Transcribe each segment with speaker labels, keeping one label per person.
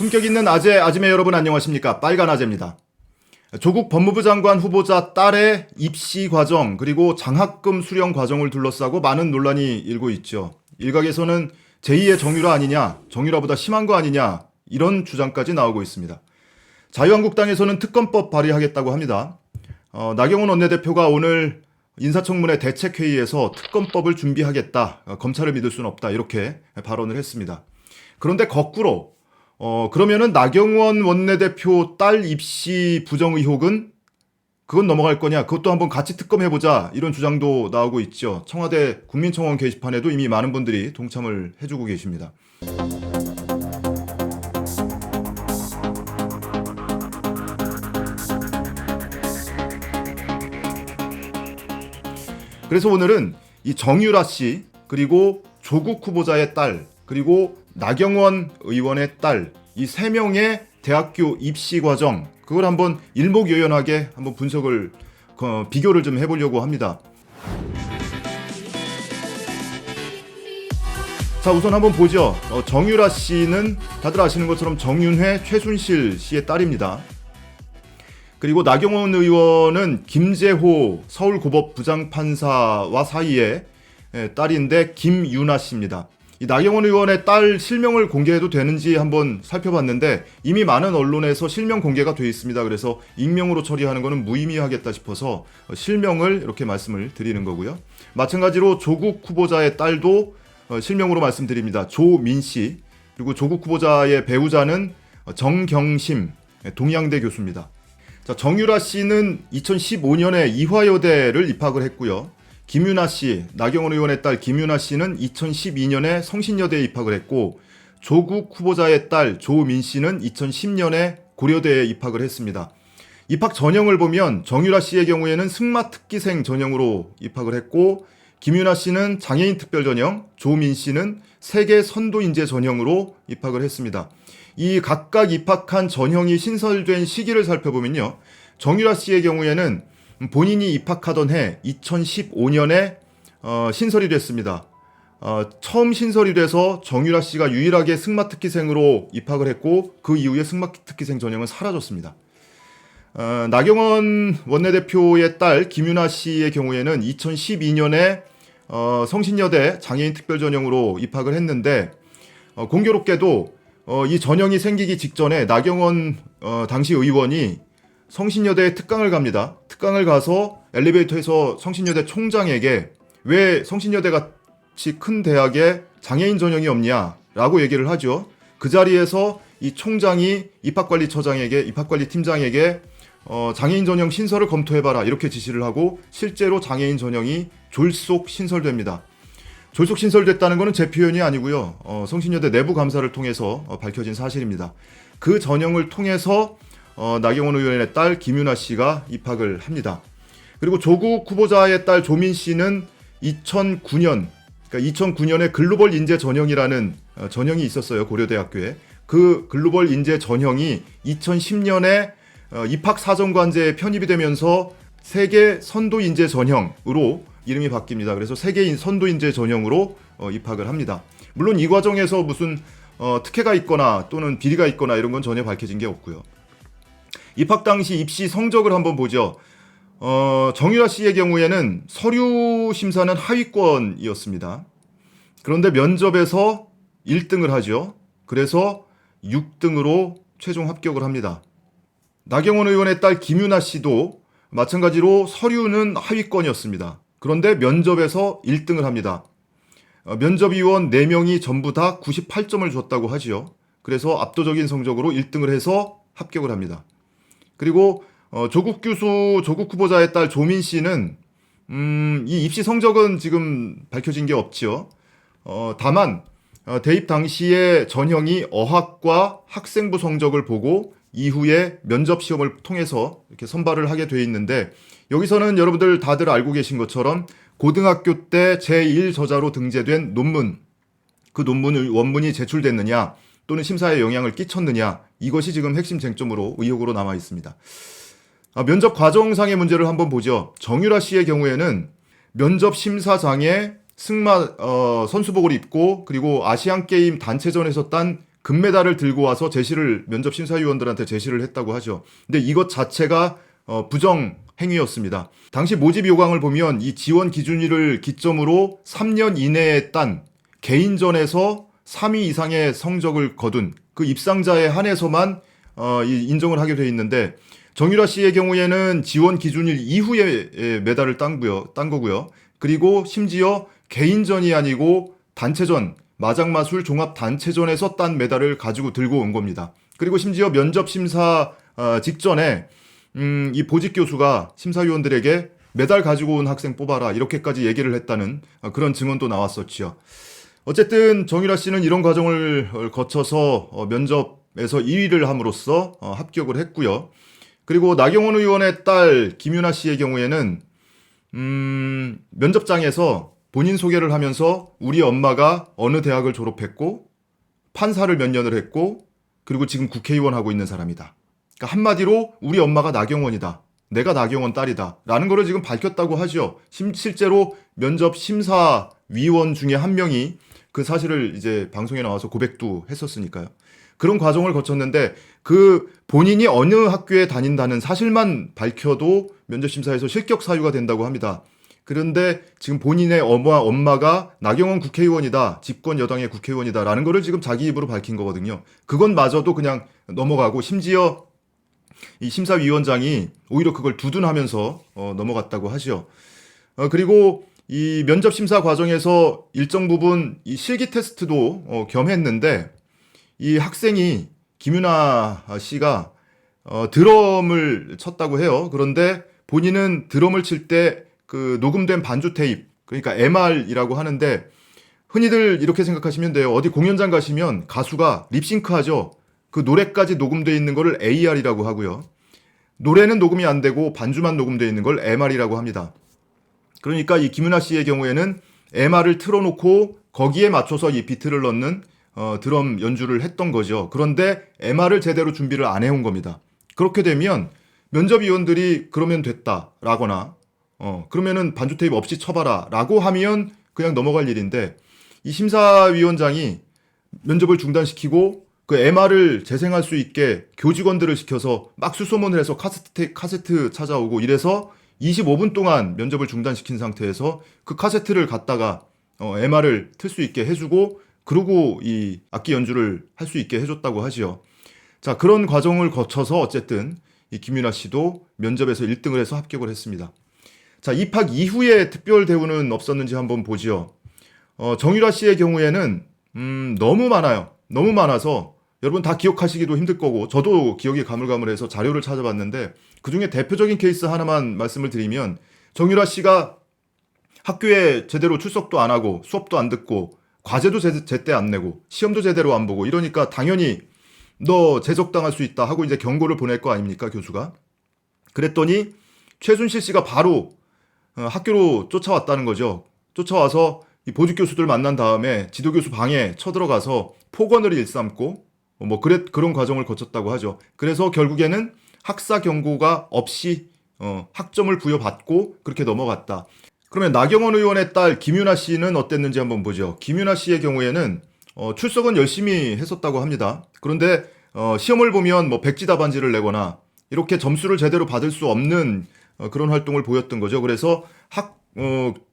Speaker 1: 품격 있는 아재, 아지매 여러분 안녕하십니까? 빨간 아재입니다. 조국 법무부 장관 후보자 딸의 입시 과정 그리고 장학금 수령 과정을 둘러싸고 많은 논란이 일고 있죠. 일각에서는 제2의 정유라 아니냐, 정유라보다 심한 거 아니냐 이런 주장까지 나오고 있습니다. 자유한국당에서는 특검법 발의하겠다고 합니다. 나경원 원내대표가 오늘 인사청문회 대책회의에서 특검법을 준비하겠다, 검찰을 믿을 수는 없다 이렇게 발언을 했습니다. 그런데 거꾸로 그러면은 나경원 원내대표 딸 입시 부정 의혹은 그건 넘어갈 거냐? 그것도 한번 같이 특검해보자. 이런 주장도 나오고 있죠. 청와대 국민청원 게시판에도 이미 많은 분들이 동참을 해주고 계십니다. 그래서 오늘은 이 정유라 씨, 그리고 조국 후보자의 딸, 그리고 나경원 의원의 딸, 이 세 명의 대학교 입시 과정, 그걸 한번 일목요연하게 한번 분석을, 비교를 좀 해보려고 합니다. 자, 우선 한번 보죠. 정유라 씨는 다들 아시는 것처럼 정윤회, 최순실 씨의 딸입니다. 그리고 나경원 의원은 김재호 서울고법 부장판사와 사이의 딸인데 김유나 씨입니다. 이 나경원 의원의 딸 실명을 공개해도 되는지 한번 살펴봤는데 이미 많은 언론에서 실명 공개가 되어 있습니다. 그래서 익명으로 처리하는 것은 무의미하겠다 싶어서 실명을 이렇게 말씀을 드리는 거고요. 마찬가지로 조국 후보자의 딸도 실명으로 말씀드립니다. 조민 씨, 그리고 조국 후보자의 배우자는 정경심 동양대 교수입니다. 자, 정유라 씨는 2015년에 이화여대를 입학을 했고요. 김유나 씨, 나경원 의원의 딸 김유나 씨는 2012년에 성신여대에 입학을 했고, 조국 후보자의 딸 조민 씨는 2010년에 고려대에 입학을 했습니다. 입학 전형을 보면 정유라 씨의 경우에는 승마 특기생 전형으로 입학을 했고, 김유나 씨는 장애인 특별 전형, 조민 씨는 세계 선도 인재 전형으로 입학을 했습니다. 이 각각 입학한 전형이 신설된 시기를 살펴보면요. 정유라 씨의 경우에는 본인이 입학하던 해 2015년에 신설이 됐습니다. 처음 신설이 돼서 정유라 씨가 유일하게 승마 특기생으로 입학을 했고 그 이후에 승마 특기생 전형은 사라졌습니다. 나경원 원내대표의 딸 김유나 씨의 경우에는 2012년에 성신여대 장애인 특별 전형으로 입학을 했는데 공교롭게도 이 전형이 생기기 직전에 나경원 당시 의원이 성신여대에 특강을 갑니다. 특강을 가서 엘리베이터에서 성신여대 총장에게 왜 성신여대 같이 큰 대학에 장애인 전형이 없냐라고 얘기를 하죠. 그 자리에서 이 총장이 입학관리팀장에게 장애인 전형 신설을 검토해봐라 이렇게 지시를 하고 실제로 장애인 전형이 졸속 신설됩니다. 졸속 신설됐다는 것은 제 표현이 아니고요. 성신여대 내부 감사를 통해서 밝혀진 사실입니다. 그 전형을 통해서 나경원 의원의 딸 김유나 씨가 입학을 합니다. 그리고 조국 후보자의 딸 조민 씨는 2009년에 글로벌 인재 전형이라는 전형이 있었어요. 고려대학교에. 그 글로벌 인재 전형이 2010년에 입학 사정관제에 편입이 되면서 세계 선도 인재 전형으로 이름이 바뀝니다. 그래서 세계인 선도 인재 전형으로 입학을 합니다. 물론 이 과정에서 무슨 특혜가 있거나 또는 비리가 있거나 이런 건 전혀 밝혀진 게 없고요. 입학 당시 입시 성적을 한번 보죠. 정유라 씨의 경우에는 서류 심사는 하위권이었습니다. 그런데 면접에서 1등을 하죠. 그래서 6등으로 최종 합격을 합니다. 나경원 의원의 딸 김유나 씨도 마찬가지로 서류는 하위권이었습니다. 그런데 면접에서 1등을 합니다. 면접위원 4명이 전부 다 98점을 줬다고 하지요. 그래서 압도적인 성적으로 1등을 해서 합격을 합니다. 그리고 조국 후보자의 딸 조민 씨는 이 입시 성적은 지금 밝혀진 게 없지요. 다만 대입 당시에 전형이 어학과 학생부 성적을 보고 이후에 면접 시험을 통해서 이렇게 선발을 하게 돼 있는데 여기서는 여러분들 다들 알고 계신 것처럼 고등학교 때 제1저자로 등재된 논문, 그 논문을 원문이 제출됐느냐 또는 심사에 영향을 끼쳤느냐 이것이 지금 핵심 쟁점으로 의혹으로 남아 있습니다. 면접 과정상의 문제를 한번 보죠. 정유라 씨의 경우에는 면접 심사장에 승마 선수복을 입고 그리고 아시안게임 단체전에서 딴 금메달을 들고 와서 면접 심사위원들한테 제시를 했다고 하죠. 근데 이것 자체가 부정 행위였습니다. 당시 모집 요강을 보면 이 지원 기준일을 기점으로 3년 이내에 딴 개인전에서 3위 이상의 성적을 거둔 그 입상자에 한해서만 인정을 하게 돼 있는데, 정유라 씨의 경우에는 지원 기준일 이후에 메달을 딴 거고요. 그리고 심지어 개인전이 아니고 단체전, 마장마술 종합 단체전에서 딴 메달을 가지고 들고 온 겁니다. 그리고 심지어 면접 심사 직전에 이 보직 교수가 심사위원들에게 메달 가지고 온 학생 뽑아라 이렇게까지 얘기를 했다는 그런 증언도 나왔었죠. 어쨌든 정유라 씨는 이런 과정을 거쳐서 면접에서 2위를 함으로써 합격을 했고요. 그리고 나경원 의원의 딸 김윤아 씨의 경우에는 면접장에서 본인 소개를 하면서 우리 엄마가 어느 대학을 졸업했고 판사를 몇 년을 했고 그리고 지금 국회의원 하고 있는 사람이다. 그러니까 한마디로 우리 엄마가 나경원이다. 내가 나경원 딸이다. 라는 거를 지금 밝혔다고 하죠. 실제로 면접 심사위원 중에 한 명이 그 사실을 이제 방송에 나와서 고백도 했었으니까요. 그런 과정을 거쳤는데 그 본인이 어느 학교에 다닌다는 사실만 밝혀도 면접심사에서 실격 사유가 된다고 합니다. 그런데 지금 본인의 엄마가 나경원 국회의원이다, 집권 여당의 국회의원이다 라는 거를 지금 자기 입으로 밝힌 거거든요. 그것마저도 그냥 넘어가고 심지어 이 심사위원장이 오히려 그걸 두둔하면서 넘어갔다고 하죠. 그리고 이 면접 심사 과정에서 일정 부분 이 실기 테스트도 겸했는데 이 학생이 김윤아 씨가 드럼을 쳤다고 해요. 그런데 본인은 드럼을 칠 때 그 녹음된 반주 테이프, 그러니까 MR이라고 하는데 흔히들 이렇게 생각하시면 돼요. 어디 공연장 가시면 가수가 립싱크하죠. 그 노래까지 녹음되어 있는 거를 AR이라고 하고요. 노래는 녹음이 안 되고 반주만 녹음되어 있는 걸 MR이라고 합니다. 그러니까 이 김윤아 씨의 경우에는 MR을 틀어놓고 거기에 맞춰서 이 비트를 넣는 드럼 연주를 했던 거죠. 그런데 MR을 제대로 준비를 안 해온 겁니다. 그렇게 되면 면접위원들이 그러면 됐다라거나 그러면은 반주 테이프 없이 쳐봐라 라고 하면 그냥 넘어갈 일인데 이 심사위원장이 면접을 중단시키고 그 MR을 재생할 수 있게 교직원들을 시켜서 막 수소문을 해서 카세트 찾아오고 이래서 25분 동안 면접을 중단시킨 상태에서 그 카세트를 갖다가 MR을 틀 수 있게 해주고 그러고 이 악기 연주를 할 수 있게 해줬다고 하지요. 자, 그런 과정을 거쳐서 어쨌든 이 김윤아 씨도 면접에서 1등을 해서 합격을 했습니다. 자, 입학 이후에 특별 대우는 없었는지 한번 보죠. 정유라 씨의 경우에는 너무 많아요. 너무 많아서 여러분 다 기억하시기도 힘들 거고 저도 기억이 가물가물해서 자료를 찾아봤는데 그중에 대표적인 케이스 하나만 말씀을 드리면 정유라 씨가 학교에 제대로 출석도 안 하고 수업도 안 듣고 과제도 제때 안 내고 시험도 제대로 안 보고 이러니까 당연히 너 제적당할 수 있다 하고 이제 경고를 보낼 거 아닙니까, 교수가. 그랬더니 최순실 씨가 바로 학교로 쫓아왔다는 거죠. 쫓아와서 이 보직 교수들 만난 다음에 지도교수 방에 쳐들어가서 폭언을 일삼고 그런 과정을 거쳤다고 하죠. 그래서 결국에는 학사 경고가 없이 학점을 부여받고 그렇게 넘어갔다. 그러면 나경원 의원의 딸 김윤아 씨는 어땠는지 한번 보죠. 김윤아 씨의 경우에는 출석은 열심히 했었다고 합니다. 그런데 시험을 보면 백지 답안지를 내거나 이렇게 점수를 제대로 받을 수 없는 그런 활동을 보였던 거죠. 그래서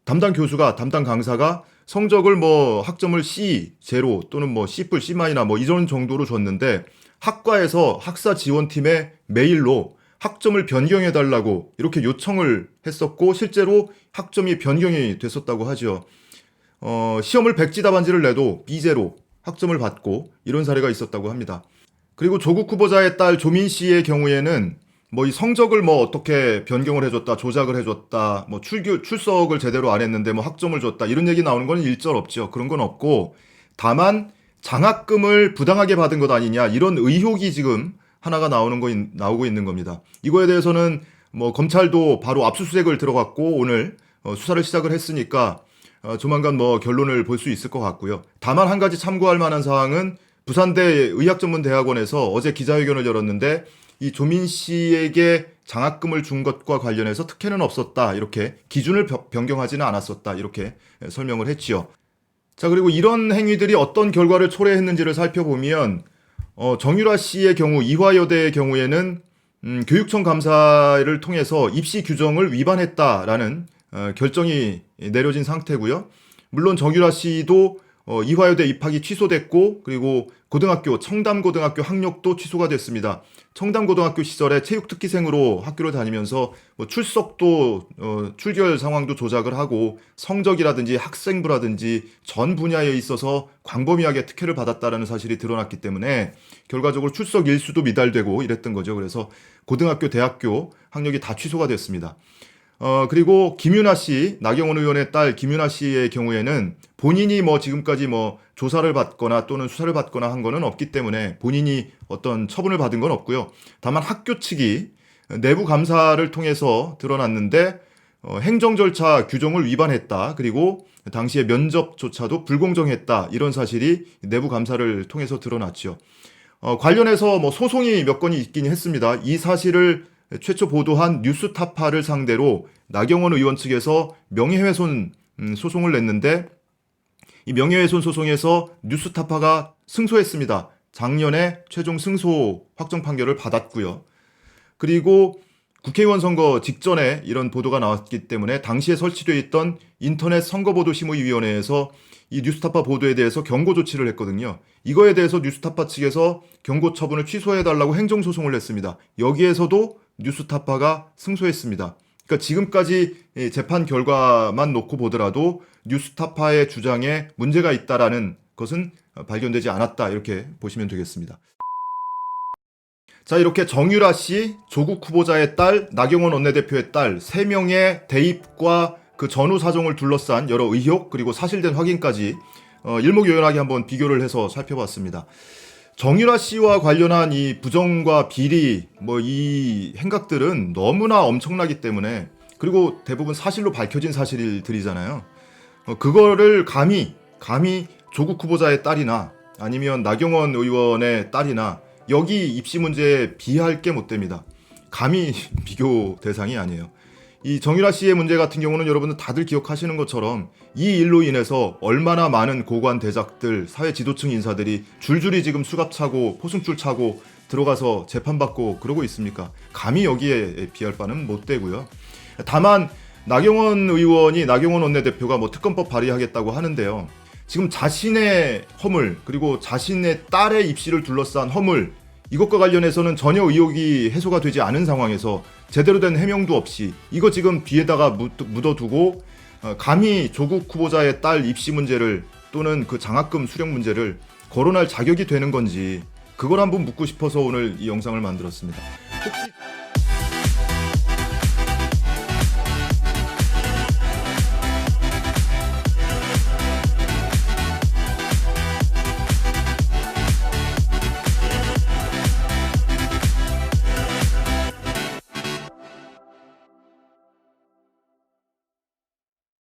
Speaker 1: 담당 교수가, 담당 강사가 성적을 학점을 C, 제로 또는 C+, C- 이런 정도로 줬는데 학과에서 학사 지원팀에 메일로 학점을 변경해달라고 이렇게 요청을 했었고 실제로 학점이 변경이 됐었다고 하죠. 시험을 백지 답안지를 내도 B제로 학점을 받고 이런 사례가 있었다고 합니다. 그리고 조국 후보자의 딸 조민 씨의 경우에는 이 성적을 어떻게 변경을 해줬다, 조작을 해줬다, 출석을 제대로 안 했는데 학점을 줬다, 이런 얘기 나오는 건 일절 없죠. 그런 건 없고, 다만 장학금을 부당하게 받은 것 아니냐, 이런 의혹이 지금 하나가 나오고 있는 겁니다. 이거에 대해서는 검찰도 바로 압수수색을 들어갔고, 오늘 수사를 시작을 했으니까, 조만간 결론을 볼 수 있을 것 같고요. 다만 한 가지 참고할 만한 사항은 부산대 의학전문대학원에서 어제 기자회견을 열었는데, 이 조민 씨에게 장학금을 준 것과 관련해서 특혜는 없었다. 이렇게 기준을 변경하지는 않았었다. 이렇게 설명을 했지요. 자, 그리고 이런 행위들이 어떤 결과를 초래했는지를 살펴보면 정유라 씨의 경우, 이화여대의 경우에는 교육청 감사를 통해서 입시 규정을 위반했다라는 결정이 내려진 상태고요. 물론 정유라 씨도 이화여대 입학이 취소됐고, 그리고 고등학교 청담고등학교 학력도 취소가 됐습니다. 청담고등학교 시절에 체육특기생으로 학교를 다니면서 출석도 출결 상황도 조작을 하고 성적이라든지 학생부라든지 전 분야에 있어서 광범위하게 특혜를 받았다라는 사실이 드러났기 때문에 결과적으로 출석 일수도 미달되고 이랬던 거죠. 그래서 고등학교, 대학교 학력이 다 취소가 됐습니다. 그리고 김윤아 씨, 나경원 의원의 딸 김윤아 씨의 경우에는 본인이 지금까지 조사를 받거나 또는 수사를 받거나 한 거는 없기 때문에 본인이 어떤 처분을 받은 건 없고요. 다만 학교 측이 내부 감사를 통해서 드러났는데 행정 절차 규정을 위반했다. 그리고 당시에 면접조차도 불공정했다. 이런 사실이 내부 감사를 통해서 드러났죠. 관련해서 소송이 몇 건이 있긴 했습니다. 이 사실을 최초 보도한 뉴스타파를 상대로 나경원 의원 측에서 명예훼손 소송을 냈는데 이 명예훼손 소송에서 뉴스타파가 승소했습니다. 작년에 최종 승소 확정 판결을 받았고요. 그리고 국회의원 선거 직전에 이런 보도가 나왔기 때문에 당시에 설치되어 있던 인터넷 선거보도심의위원회에서 이 뉴스타파 보도에 대해서 경고 조치를 했거든요. 이거에 대해서 뉴스타파 측에서 경고 처분을 취소해달라고 행정소송을 냈습니다. 여기에서도 뉴스타파가 승소했습니다. 그러니까 지금까지 재판 결과만 놓고 보더라도 뉴스타파의 주장에 문제가 있다라는 것은 발견되지 않았다, 이렇게 보시면 되겠습니다. 자, 이렇게 정유라 씨, 조국 후보자의 딸, 나경원 원내대표의 딸 3명의 대입과 그 전후 사정을 둘러싼 여러 의혹, 그리고 사실된 확인까지 일목요연하게 한번 비교를 해서 살펴봤습니다. 정유라 씨와 관련한 이 부정과 비리, 이 행각들은 너무나 엄청나기 때문에, 그리고 대부분 사실로 밝혀진 사실들이잖아요. 그거를 감히 조국 후보자의 딸이나 아니면 나경원 의원의 딸이나 여기 입시 문제에 비할 게 못 됩니다. 감히 비교 대상이 아니에요. 이 정유라 씨의 문제 같은 경우는 여러분들 다들 기억하시는 것처럼 이 일로 인해서 얼마나 많은 고관 대작들, 사회 지도층 인사들이 줄줄이 지금 수갑 차고 포승줄 차고 들어가서 재판받고 그러고 있습니까? 감히 여기에 비할 바는 못 되고요. 다만 나경원 의원이, 나경원 원내대표가 특검법 발의하겠다고 하는데요. 지금 자신의 허물, 그리고 자신의 딸의 입시를 둘러싼 허물, 이것과 관련해서는 전혀 의혹이 해소가 되지 않은 상황에서 제대로 된 해명도 없이 이거 지금 뒤에다가 묻어두고 감히 조국 후보자의 딸 입시 문제를 또는 그 장학금 수령 문제를 거론할 자격이 되는 건지, 그걸 한번 묻고 싶어서 오늘 이 영상을 만들었습니다. 혹시